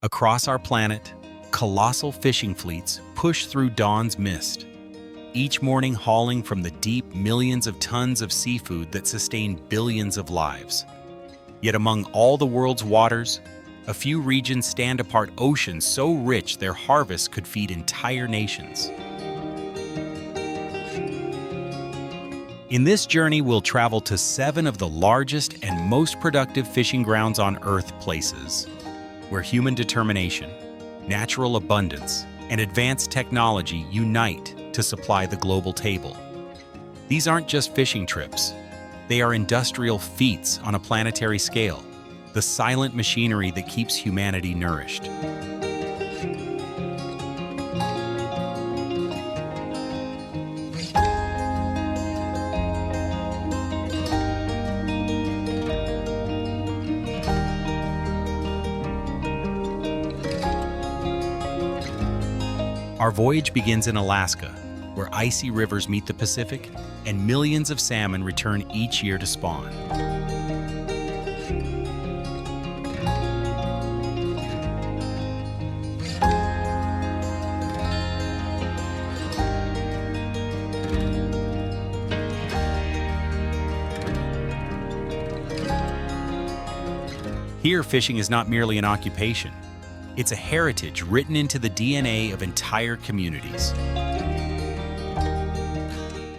Across our planet, colossal fishing fleets push through dawn's mist, each morning hauling from the deep millions of tons of seafood that sustain billions of lives. Yet among all the world's waters, a few regions stand apart oceans so rich their harvests could feed entire nations. In this journey, we'll travel to 7 of the largest and most productive fishing grounds on Earth places, where human determination, natural abundance, and advanced technology unite to supply the global table. These aren't just fishing trips. They are industrial feats on a planetary scale, the silent machinery that keeps humanity nourished. Our voyage begins in Alaska, where icy rivers meet the Pacific, and millions of salmon return each year to spawn. Here, fishing is not merely an occupation. It's a heritage written into the DNA of entire communities.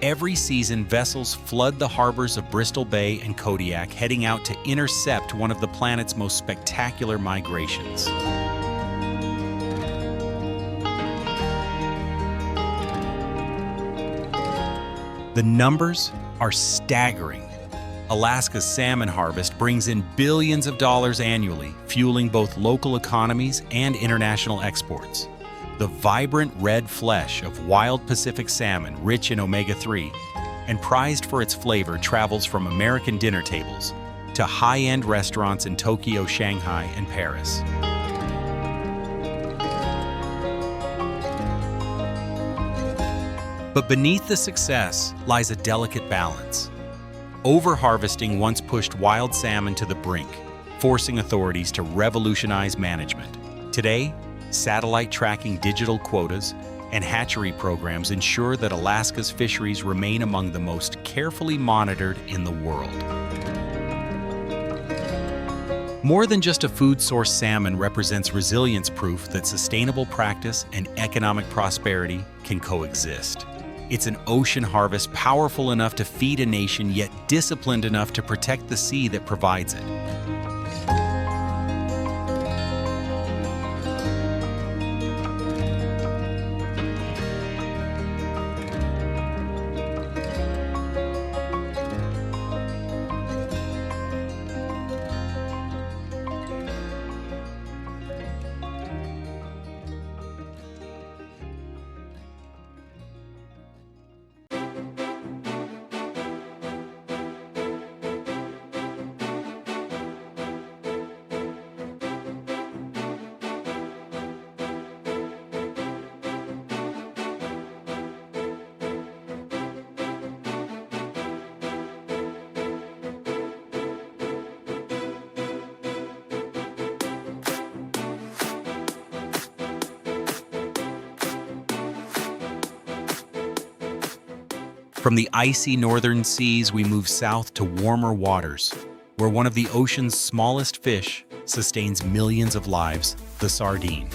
Every season, vessels flood the harbors of Bristol Bay and Kodiak, heading out to intercept one of the planet's most spectacular migrations. The numbers are staggering. Alaska's salmon harvest brings in billions of dollars annually, fueling both local economies and international exports. The vibrant red flesh of wild Pacific salmon, rich in omega-3 and prized for its flavor, travels from American dinner tables to high-end restaurants in Tokyo, Shanghai, and Paris. But beneath the success lies a delicate balance. Overharvesting once pushed wild salmon to the brink, forcing authorities to revolutionize management. Today, satellite tracking, digital quotas, and hatchery programs ensure that Alaska's fisheries remain among the most carefully monitored in the world. More than just a food source, salmon represents resilience proof that sustainable practice and economic prosperity can coexist. It's an ocean harvest powerful enough to feed a nation, yet disciplined enough to protect the sea that provides it. From the icy northern seas, we move south to warmer waters, where one of the ocean's smallest fish sustains millions of lives, the sardine.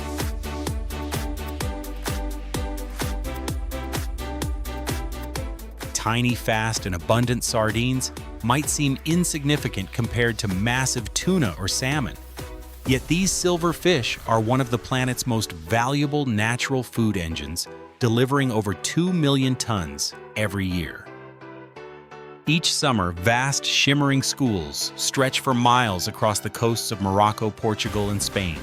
Tiny, fast, and abundant sardines might seem insignificant compared to massive tuna or salmon. Yet these silver fish are one of the planet's most valuable natural food engines, delivering over 2 million tons every year. Each summer, vast, shimmering schools stretch for miles across the coasts of Morocco, Portugal, and Spain.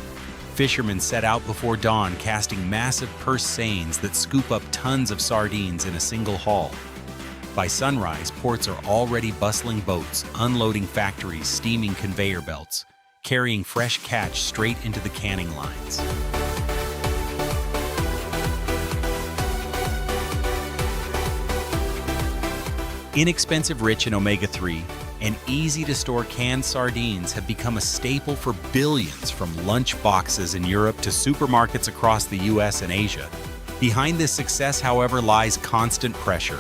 Fishermen set out before dawn, casting massive purse seines that scoop up tons of sardines in a single haul. By sunrise, ports are already bustling boats, unloading factories, steaming conveyor belts, carrying fresh catch straight into the canning lines. Inexpensive, rich in omega-3, and easy-to-store canned sardines have become a staple for billions, from lunch boxes in Europe to supermarkets across the US and Asia. Behind this success, however, lies constant pressure.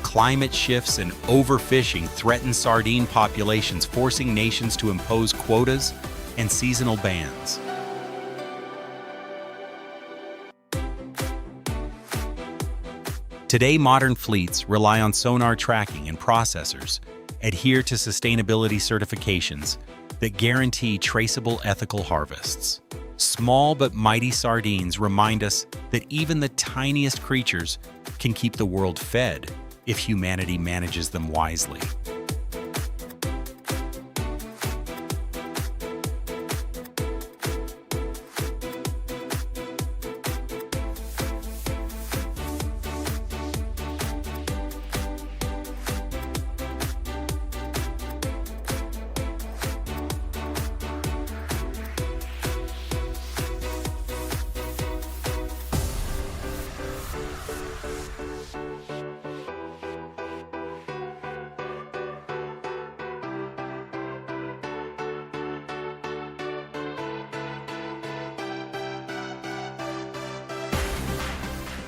Climate shifts and overfishing threaten sardine populations, forcing nations to impose quotas and seasonal bans. Today, modern fleets rely on sonar tracking and processors, adhere to sustainability certifications that guarantee traceable ethical harvests. Small but mighty sardines remind us that even the tiniest creatures can keep the world fed if humanity manages them wisely.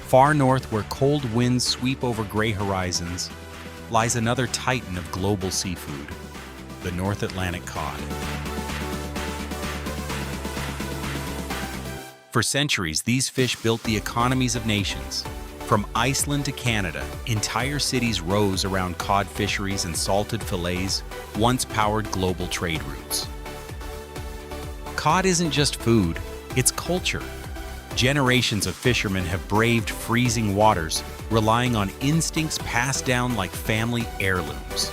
Far north, where cold winds sweep over gray horizons, lies another titan of global seafood, the North Atlantic cod. For centuries, these fish built the economies of nations. From Iceland to Canada, entire cities rose around cod fisheries, and salted fillets once powered global trade routes. Cod isn't just food, it's culture. Generations of fishermen have braved freezing waters, relying on instincts passed down like family heirlooms.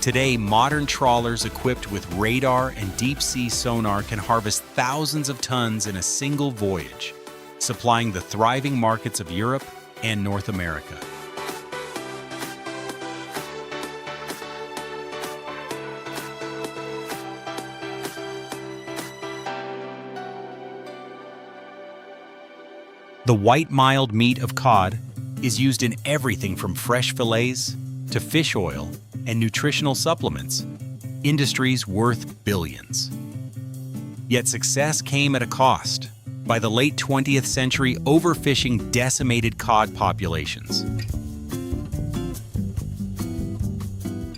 Today, modern trawlers equipped with radar and deep-sea sonar can harvest thousands of tons in a single voyage, supplying the thriving markets of Europe and North America. The white, mild meat of cod is used in everything from fresh fillets to fish oil and nutritional supplements, industries worth billions. Yet success came at a cost. By the late 20th century, overfishing decimated cod populations.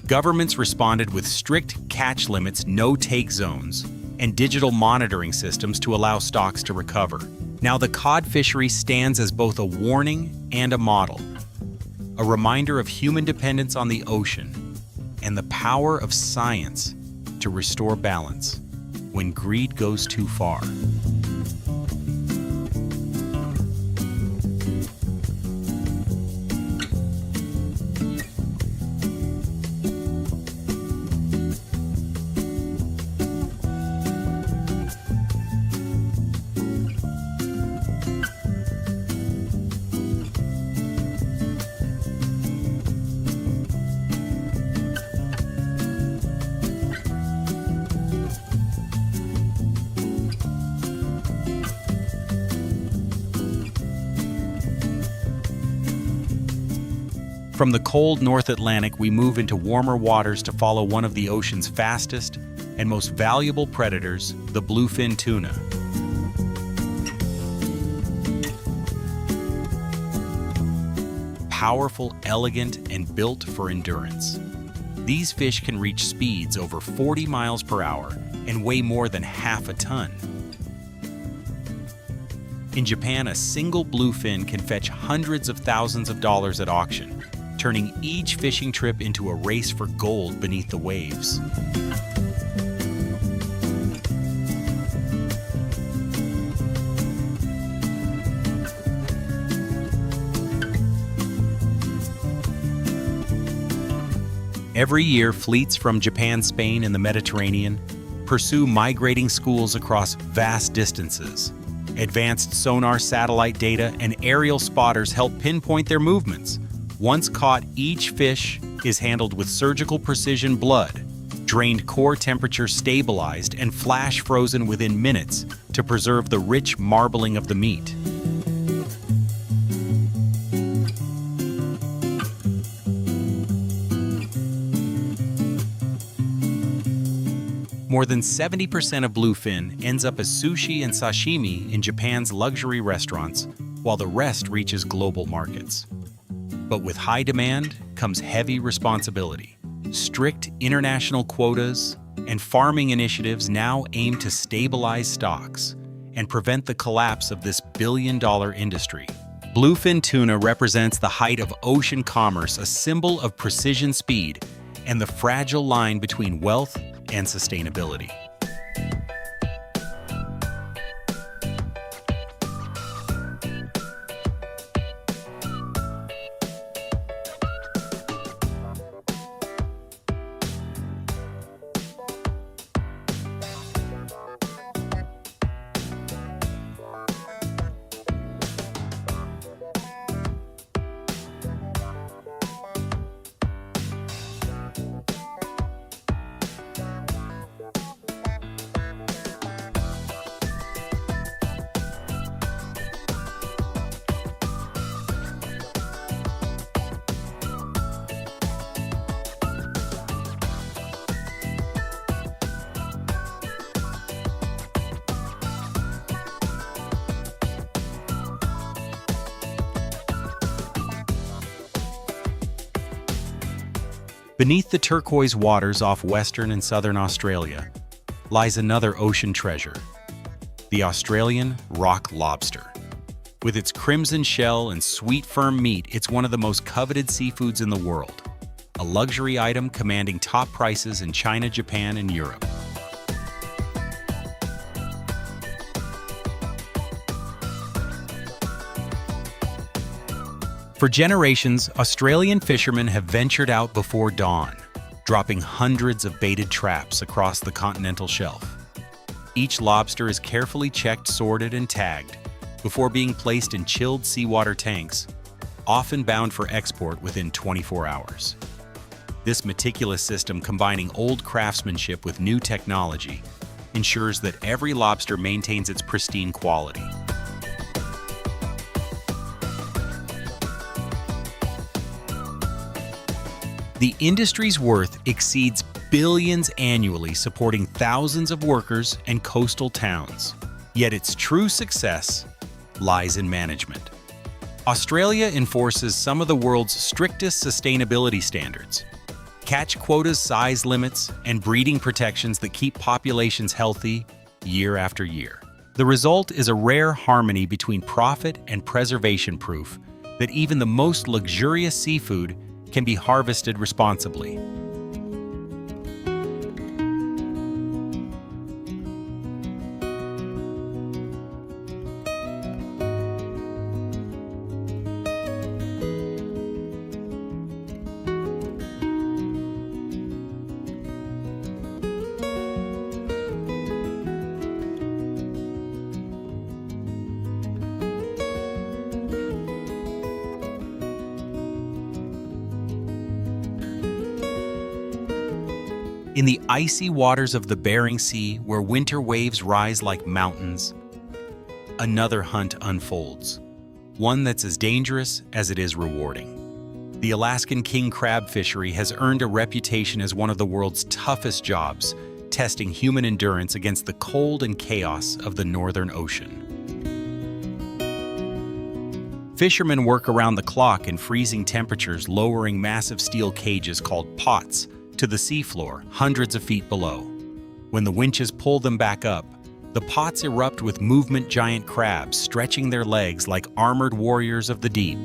Governments responded with strict catch limits, no-take zones, and digital monitoring systems to allow stocks to recover. Now, the cod fishery stands as both a warning and a model, a reminder of human dependence on the ocean and the power of science to restore balance when greed goes too far. From the cold North Atlantic, we move into warmer waters to follow one of the ocean's fastest and most valuable predators, the bluefin tuna. Powerful, elegant, and built for endurance. These fish can reach speeds over 40 miles per hour and weigh more than half a ton. In Japan, a single bluefin can fetch hundreds of thousands of dollars at auction, turning each fishing trip into a race for gold beneath the waves. Every year, fleets from Japan, Spain, and the Mediterranean pursue migrating schools across vast distances. Advanced sonar satellite data and aerial spotters help pinpoint their movements. Once caught, each fish is handled with surgical precision, blood drained, core temperature stabilized, and flash frozen within minutes to preserve the rich marbling of the meat. More than 70% of bluefin ends up as sushi and sashimi in Japan's luxury restaurants, while the rest reaches global markets. But with high demand comes heavy responsibility. Strict international quotas and farming initiatives now aim to stabilize stocks and prevent the collapse of this billion-dollar industry. Bluefin tuna represents the height of ocean commerce, a symbol of precision speed and the fragile line between wealth and sustainability. Beneath the turquoise waters off western and southern Australia lies another ocean treasure, the Australian rock lobster. With its crimson shell and sweet firm meat, it's one of the most coveted seafoods in the world, a luxury item commanding top prices in China, Japan, and Europe. For generations, Australian fishermen have ventured out before dawn, dropping hundreds of baited traps across the continental shelf. Each lobster is carefully checked, sorted, and tagged before being placed in chilled seawater tanks, often bound for export within 24 hours. This meticulous system, combining old craftsmanship with new technology, ensures that every lobster maintains its pristine quality. The industry's worth exceeds billions annually, supporting thousands of workers and coastal towns. Yet its true success lies in management. Australia enforces some of the world's strictest sustainability standards: catch quotas, size limits, and breeding protections that keep populations healthy year after year. The result is a rare harmony between profit and preservation, proof that even the most luxurious seafood can be harvested responsibly. In the icy waters of the Bering Sea, where winter waves rise like mountains, another hunt unfolds, one that's as dangerous as it is rewarding. The Alaskan king crab fishery has earned a reputation as one of the world's toughest jobs, testing human endurance against the cold and chaos of the Northern Ocean. Fishermen work around the clock in freezing temperatures, lowering massive steel cages called pots to the seafloor, hundreds of feet below. When the winches pull them back up, the pots erupt with movement giant crabs stretching their legs like armored warriors of the deep.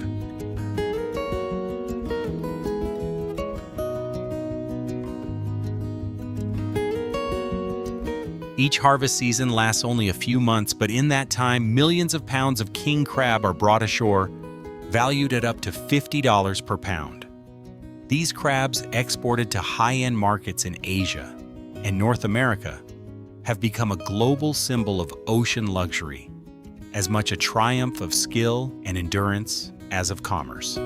Each harvest season lasts only a few months, but in that time, millions of pounds of king crab are brought ashore, valued at up to $50 per pound. These crabs, exported to high-end markets in Asia and North America, have become a global symbol of ocean luxury, as much a triumph of skill and endurance as of commerce.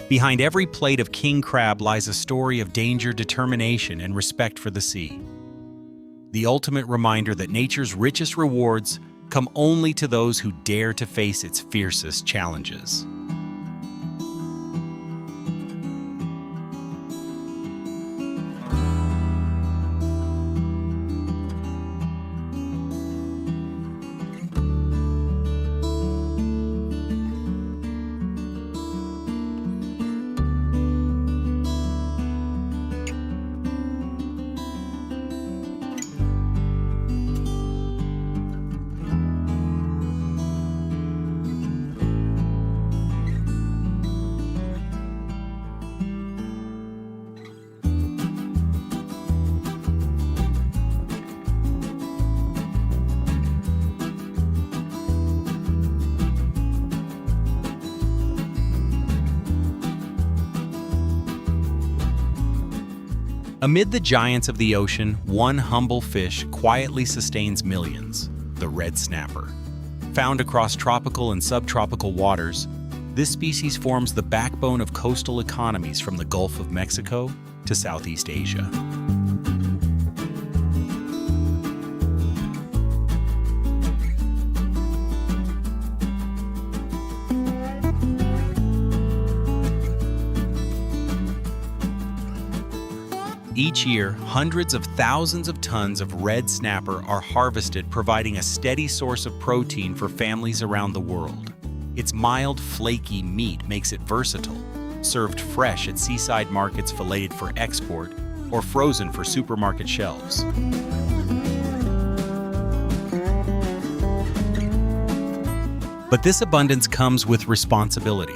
Behind every plate of king crab lies a story of danger, determination, and respect for the sea. The ultimate reminder that nature's richest rewards come only to those who dare to face its fiercest challenges. Amid the giants of the ocean, one humble fish quietly sustains millions, the red snapper. Found across tropical and subtropical waters, this species forms the backbone of coastal economies from the Gulf of Mexico to Southeast Asia. Each year, hundreds of thousands of tons of red snapper are harvested, providing a steady source of protein for families around the world. Its mild, flaky meat makes it versatile, served fresh at seaside markets, filleted for export, or frozen for supermarket shelves. But this abundance comes with responsibility.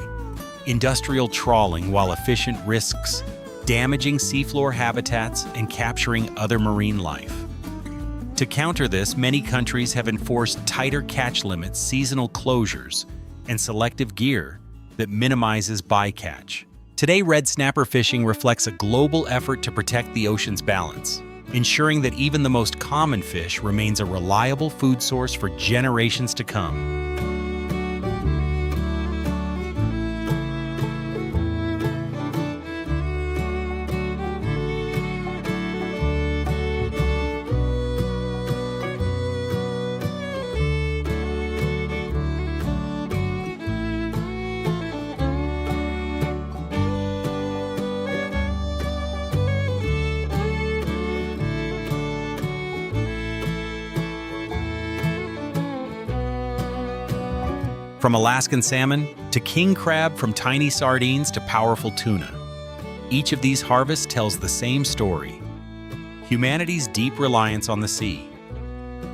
Industrial trawling, while efficient, risks damaging seafloor habitats and capturing other marine life. To counter this, many countries have enforced tighter catch limits, seasonal closures, and selective gear that minimizes bycatch. Today, red snapper fishing reflects a global effort to protect the ocean's balance, ensuring that even the most common fish remains a reliable food source for generations to come. From Alaskan salmon to king crab, from tiny sardines to powerful tuna, each of these harvests tells the same story: humanity's deep reliance on the sea.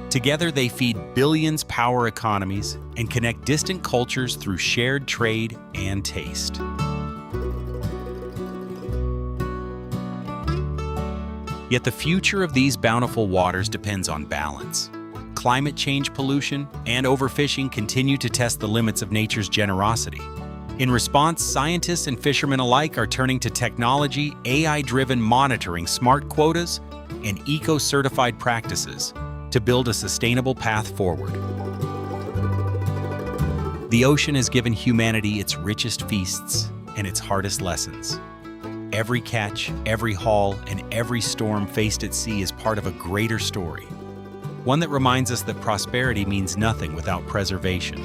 Together, they feed billions, power economies, and connect distant cultures through shared trade and taste. Yet the future of these bountiful waters depends on balance. Climate change, pollution, and overfishing continue to test the limits of nature's generosity. In response, scientists and fishermen alike are turning to technology, AI-driven monitoring, smart quotas, and eco-certified practices to build a sustainable path forward. The ocean has given humanity its richest feasts and its hardest lessons. Every catch, every haul, and every storm faced at sea is part of a greater story. One that reminds us that prosperity means nothing without preservation.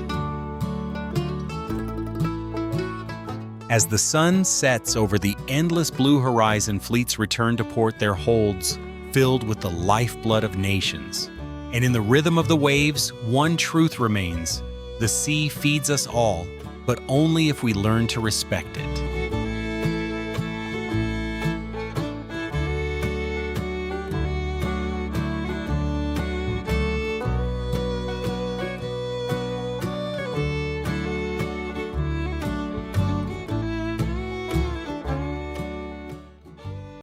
As the sun sets over the endless blue horizon, fleets return to port, their holds filled with the lifeblood of nations. And in the rhythm of the waves, one truth remains: the sea feeds us all, but only if we learn to respect it.